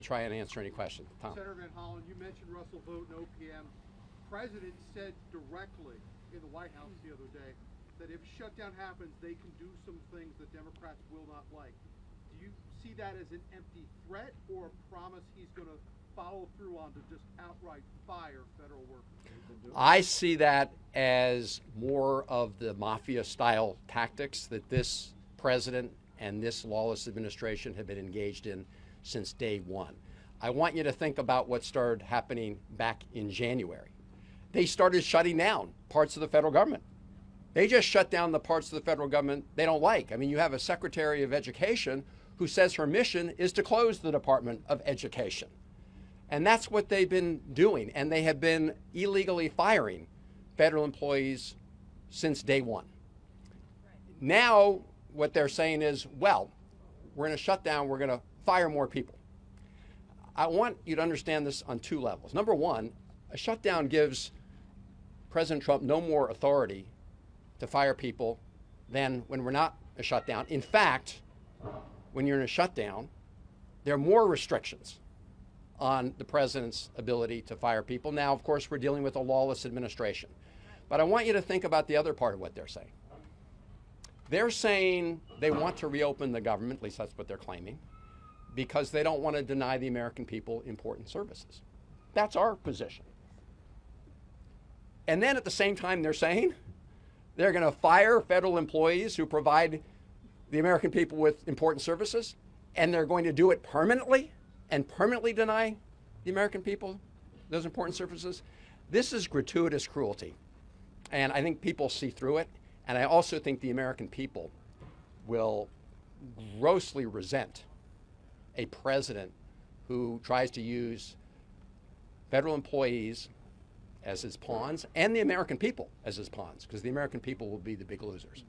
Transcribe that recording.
Try and answer any questions. Tom. Senator Van Hollen, you mentioned Russell Vogt and OPM. President said directly in the White House the other day that if shutdown happens, they can do some things that Democrats will not like. Do you see that as an empty threat or a promise he's going to follow through on to just outright fire federal workers? I see that as more of the Mafia-Style tactics that this president and this lawless administration have been engaged in since day one. I want you to think about what started happening back in January. They started shutting down parts of the federal government. They just shut down the parts of the federal government they don't like. I mean, you have a Secretary of Education who says her mission is to close the Department of Education. And that's what they've been doing. And they have been illegally firing federal employees since day one. Now, what they're saying is, well, we're in a shutdown, we're going to fire more people. I want you to understand this on two levels. Number one, a shutdown gives President Trump no more authority to fire people than when we're not a shutdown. In fact, when you're in a shutdown, there are more restrictions on the president's ability to fire people. Now, of course, we're dealing with a lawless administration. But I want you to think about the other part of what they're saying. They're saying they want to reopen the government, at least that's what they're claiming, because they don't want to deny the American people important services. That's our position. And then at the same time, they're saying they're going to fire federal employees who provide the American people with important services, and they're going to do it permanently and permanently deny the American people those important services. This is gratuitous cruelty. And I think people see through it. And I also think the American people will grossly resent a president who tries to use federal employees as his pawns and the American people as his pawns, because the American people will be the big losers.